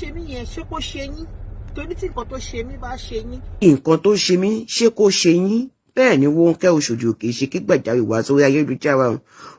ṣe mí yẹn ṣé kó ṣe yín torí tí nǹkan tó ṣe mí bá ṣe yín. nǹkan tó ṣe mí ṣé kó ṣe yín bẹ́ẹ̀ ni Ronke Oshodi Òkè ṣe kí gbàjarè wá sórí ayélujára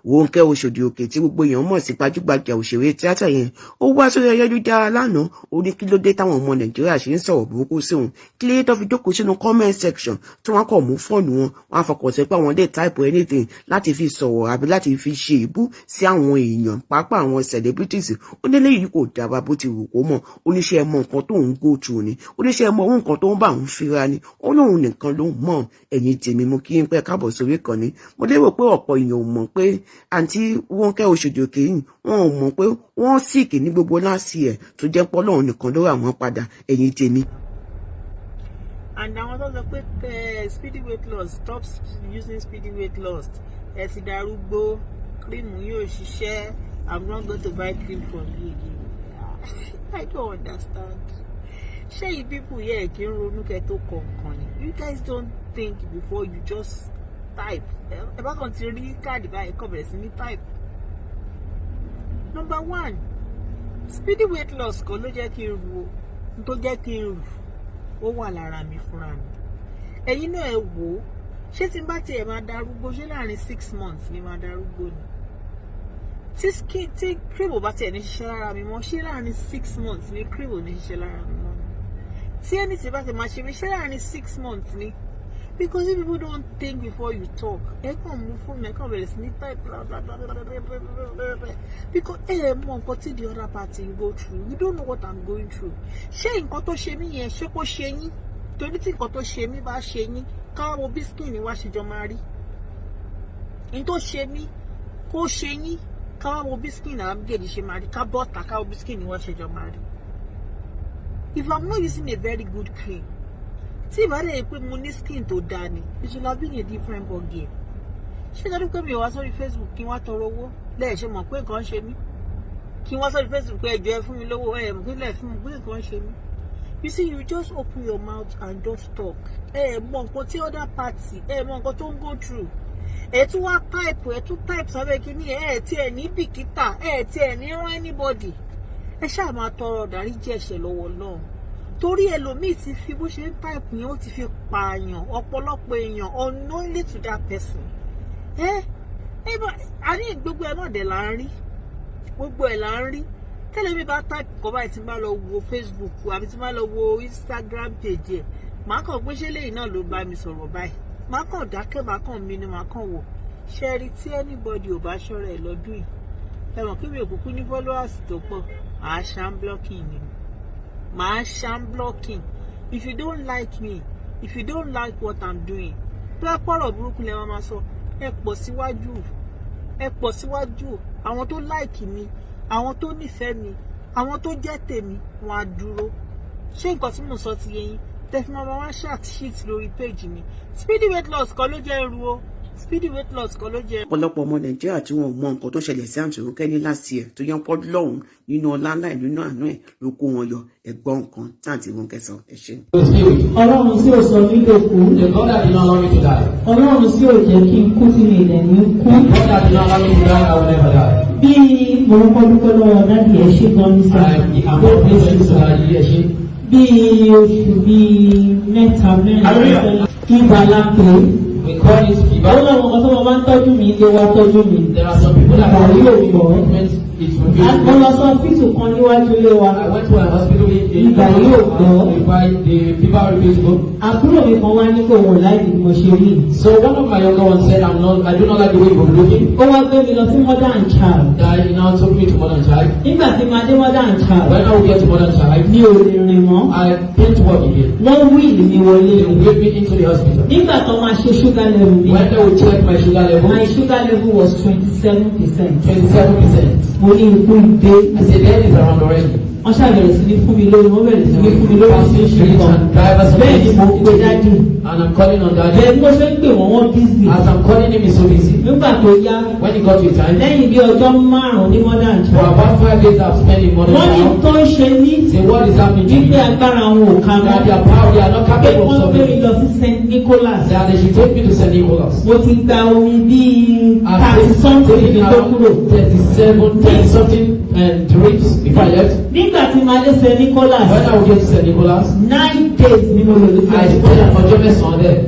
Ronke Oshodi Òkè tí gbogbo èèyàn mọ̀ sí gbajúgbajà òṣèré tíátà yẹn ó wá sórí ayélujára lánàá ó ní kí ló dé táwọn ọmọ Nàìjíríà ṣe ń sọ̀rọ̀ burúkú sí òun kí lè tó fi jókòó sínú comment section tí wọ́n kọ̀ mú fóònù wọn wọ́n á fọkàn sí pé àwọn lè type anything láti fi sọ̀rọ̀ àbí láti fi ṣe ìbú sí àwọn èèyàn pàápàá àwọn celebrities ó ní léyìí kò dára bó ti wù kó mọ̀ ó ní ṣe mọ nǹkan tó ń go through ni ó ní ṣe mọ nǹkan tó ń bá òun fira ni ó lóun nìkan ló mọ̀ ẹ̀yin tèmi mo kí n pẹ́ káàbọ̀ sórí ìkànnì mo lérò pé ọ̀pọ̀ èèyàn ò mọ̀ pé àǹtí Ronke Oshodi Òkè yìí wọn ò mọ̀ pé wọ́n sìkì ní gbogbo láti ẹ̀ tó jẹ́ pé Ọlọ́run nìkan ló rà wọ́n padà ẹ̀yin tèmi. And àwọn tó sọ pé speedy weight loss stop using speedy weight loss ẹ ti darúgbó cream yóò ṣiṣẹ́ I'm not going to buy cream from you again. I don't understand. Ṣé you people here kí n ronú kẹ́ tó kọ̀ọ̀kan ni? You guys don't think before you just type. Ẹ bá kàn ti rí káàdì báyìí kọ́ bẹ̀rẹ̀ sí ní type. Number one, speedy weight loss kọ́ ló jẹ́ kí n rù ó tó jẹ́ kí n rù ó wà lára mi fúnra mi. Ẹ̀yin náà ẹ wò ó ṣé tí n bá tiẹ̀ máa darúgbó ṣé láàrin 6 months ni máa darúgbó ni? Tí cream ò bá tiẹ̀ ní ṣiṣẹ́ lára mi mọ́ ṣé láàrin 6 months ni cream ò ní ṣiṣẹ́ lára mi mọ́? Tí ẹni tí bá ti máa ṣe mí ṣé láàrin 6 months ni? Because if people don't think before you talk, ẹ kàn mú fún mi ẹ kàn bẹ̀rẹ̀ sí ní type blah blah blah blah blah blah because ẹ mọ nǹkan tí the other party go through, you don't know what I'm going through. Ṣé nǹkan tó ṣe mí yẹn ṣé kó ṣe yín torí tí nǹkan tó ṣe mí bá ṣe yín káwá wo bí skin wa ṣe jọ máa rí. N tó ṣe mí kó ṣe yín káwá wo bí skin àwọn méjèèjì ṣe máa rí ká bọ́ta káwá wo bí skin wa ṣe jọ máa rí. If I'm not using a very good cream, tí ìbálẹ̀ yìí pé mo ní skin tó dáa ni it should have been a different ball game. Ṣé dájú pé mi ò wá sórí Facebook kí n wá tọrọ owó lẹ́ẹ̀ ṣe mọ̀ pé nǹkan ṣe mí kí n wá sórí Facebook pé ẹjọ́ ẹ fún mi lówó ẹ mọ̀ pé lẹ́ẹ̀ fún mi pé nǹkan ṣe mí. You see, you just open your mouth and just talk. Ẹ mọ̀ nǹkan tí other party ẹ mọ̀ nǹkan tó ń go through. Ẹ tún wá type sábẹ́ kínní ẹ tí ẹ ní bìkítà ẹ tí ẹ ní rán anybody. Ẹ ṣáà máa tọrọ dáríjì ẹ̀ṣẹ̀ lọ́wọ́ náà. Torí ẹlòmíì ti fi bó ṣe ń type yẹn ó ti fi pààyàn ọ̀pọ̀lọpọ̀ èèyàn unknowingly to that person. Àní gbogbo ẹ̀ náà dẹ̀ là ń rí gbogbo ẹ̀ là ń rí tẹ́lẹ̀ mi bá type kọ́ báyìí tí n bá lọ wo Facebook àbí tí n bá lọ wo Instagram page ẹ̀ màá kàn gbé ṣé lẹ́yìn náà ló bá mi sọ̀rọ̀ báyìí màá kàn dákẹ́ màá kàn mí ni màá kàn wò ṣe rí tí anybody ò bá ṣọ́ra ẹ̀ lọ́dún yìí ẹ̀wọ̀n kí mi ò kúkú ní followers tó pọ̀ màá ṣam blocking ni màá ṣam blocking if you don't like me if you don't like what I'm doing tó ẹ pọ̀rọ̀ burúkú lẹ́ máa sọ ẹ pọ̀ síwájú àwọn tó like mi àwọn tó nífẹ̀ẹ́ mi àwọn tó jẹ́ tèmi wọn á dúró ṣé nǹkan tí mo sọ ti yé yín tẹfí máa wá shit lórí page mi speedy weight loss kọ́ ló jẹ́ irú o speedy weight loss kọ́ ló jẹ́. ọ̀pọ̀lọpọ̀ ọmọ Nàìjíríà tí wọ́n mọ nǹkan tó ṣẹlẹ̀ sí àǹtí Ronke ní last year tó yẹn pọ́ lọ́hùn nínú ọlá ńlá nínú àánú ẹ̀ ló kó wọn yọ ẹ̀gbọ́n nǹkan tí àǹtí Ronke sọ ẹ ṣé. Ọlọ́run sí ò sọ mí lè kú. Ọlọ́run sí ò jẹ́ kí n kú sí mi ilẹ̀ ní kú. Bí mo ń kọ́ lọ́wọ́ dáàdì ẹ̀ ṣe gan ní sáà. Bí oṣù bíi mẹ́ta mẹ́rin ibà lápẹ́. Àwọn ọmọ kan tó wọn máa ń tọ́jú mi ilé wa tọ́jú mi. Ìgbà yóò gbọ́. Mo lọ sọ fíìsù kan níwájú ilé wa. Ìgbà yóò gbọ́. Àbúrò mi kan wá ní kò wọ́n láì bí mo ṣe rí. So one of my younger ones said, I do not like the way you're looking. Ó wá gbé mi lọ sí Mother and Child. He now took me to Mother and Child. Nígbà tí màá dé Mother and Child. When I would get to Mother and Child, mi ò lè rìn mọ́. I came to work again. Wọ́n wíìlì mi wọlé. They wheeled me into the hospital. Nígbà tó máa ṣe sugar level mi. When they would check my sugar level. My sugar level was 27%. 27%. Mo ní ikú ìdé. I said, that is around already. Wọ́n ṣàbẹ̀rẹ̀ sí ní fún mi lórí wọ́n bẹ̀rẹ̀ sí ní fún mi lórí ṣíṣe kan. Bẹ́ẹ̀ ni mo pe dájú. And I'm calling on daddy. Bẹ́ẹ̀ ni mo ṣe ń pè wọ́n busy. As I'm calling him, he's so busy. Nígbà tó yá. When he got to his time. Lẹ́yìn bí ọjọ́ márùn-ún ní Mother and Child. For about 5 days I've spent in Mother and Child. Wọ́n ní tó ń ṣe ní. Say what is happening to me? Wípé agbára wọn ò ká mọ́. That their power, they are not capable of Wọ́n gbé mi something. lọ sí St. Nicholas. That they should take me to St. Nicholas. Mo ti gba omi bíi 30 something ní tó kúrò. 30 something trips before I left. Nígbà tí màá dé St. Nicholas. When I would get to St. Nicholas. 9 days ni mo lò ní St. Nicholas. Ọjọ́ mẹ́sàn-án there.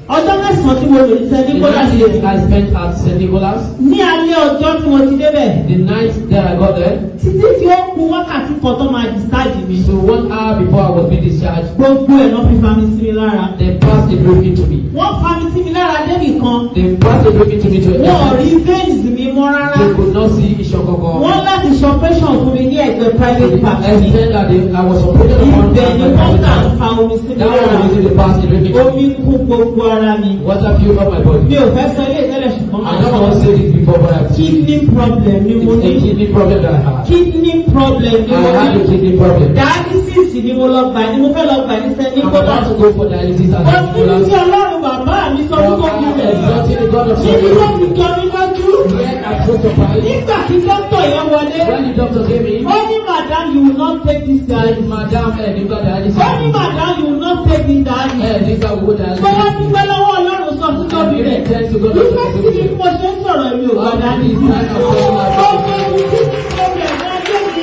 Ọjọ́ mẹ́sàn-án tí mo lò ní St. Nicholas. The 9 days I spent at St. Nicholas. Ní alẹ́ ọjọ́ tí mo ti débẹ̀. The night that I got there. Títí tí ó kù wákàtí kan tó máa discharge mi. So 1 hour before I was being discharged. Gbogbo ẹ̀ náà fi fa mi sí mi lára. They passed the drug into me. Wọ́n fa mi sí mi lára débì kan. They passed the drug into me to a Wọ́n ò rí veins mi mọ́ rárá. They could not see iṣan kankan. Wọ́n láti ṣe operation fún mi ní ẹgbẹ́ private part. And then that I was operated upon. Ibẹ̀ ni wọ́n kà ń fa omi sí mi That lára. was the past the drug into me. Omi kún gbogbo ara mi. Water filled up my body. Mi ò fẹ́ sọ ilé ìtẹ́lẹ̀ ṣùgbọ́n I don't want to say this before, but I kidney problem ni mo it's a ní. kidney problem that I had. Kidney problem ni mo I had a ní. kidney problem. Dialysis ni mo lọ gbà ni mo fẹ́ lọ gbà ní St. I'm Nicholas. about to go for dialysis at Wọ́n ní Nicholas. tí Ọlọ́run bàbá mi sọ fún tóbi rẹ̀. Exalting the God of Níbi tó fi salvation. jọ mí lójú. Yet I chose to fight. Nígbà tí dókítà yẹn wọlé. When the doctor came in, Ó ní madam you will not take this said, dialysis. Madam, nígbà dialysis. Ó ní madam you will not take this dialysis. Nígbà wo Tó wá dialysis. dúpẹ́ lọ́wọ́ Ọlọ́run sọ fún tóbi rẹ̀. Nígbà tí bí mo ṣe ń sọ̀rọ̀ mi ò gbà dání. Ó fẹ́ mi kí problem náà dé mi.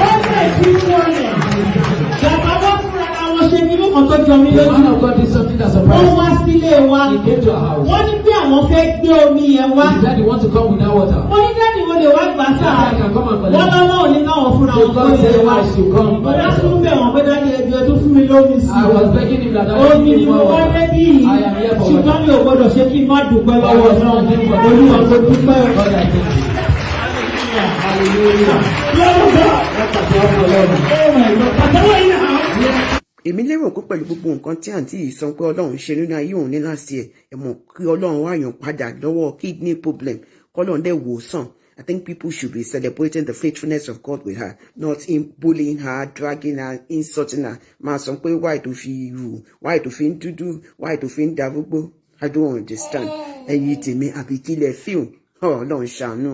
Ó fẹ́ kí wọ́n rẹ̀. Bàbá wọ́n fúnra wọn ṣe kí lókan tó jọ mí The man lójú. of God did something that Wọ́n surprised wá me. sílé wa. He came to our house. Wọ́n ní pé àwọn fẹ́ gbé omi yẹn wá. He said he wants to come without water. Wọ́n ní dáàdì wo lè wá gbà sáà. I can come and collect. Wọ́n lọ́wọ́ ò ní káwọn fúnra So wọn kó God lè said wá. I should come. Bọ̀dá tún bẹ̀ wọ́n pé dáàdì ẹjọ́ tó fún mi lómi sí. I was begging him that I Omi need ni mo more wá water. débí I yìí. am here for Ṣùgbọ́n water. mi ò gbọ́dọ̀ ṣe kí n má dúpẹ́ I lọ́wọ́ was náà. not here for Olúwa water. kò dúpẹ́. God, I thank you. Hallelujah. èmi lérò pé pẹ̀lú gbogbo nǹkan tí àǹtí yìí sọ pé ọlọ́run ṣe nínú ayé òun ní láti ẹ̀ mọ̀ kí ọlọ́run wá yàn padà lọ́wọ́ kidney problem kọ́lọ́run dẹ̀ wò sàn. I think people should be celebrating the faithfulness of God with her, not in bullying her, dragging her, insulting her. Máa sọ pé why tó fi rù, why tó fi ń dúdú, why tó fi ń darúgbó. I don't understand. Ẹ̀yin tèmi àbí kílẹ̀ fíìmù ọlọ́run ṣàánú.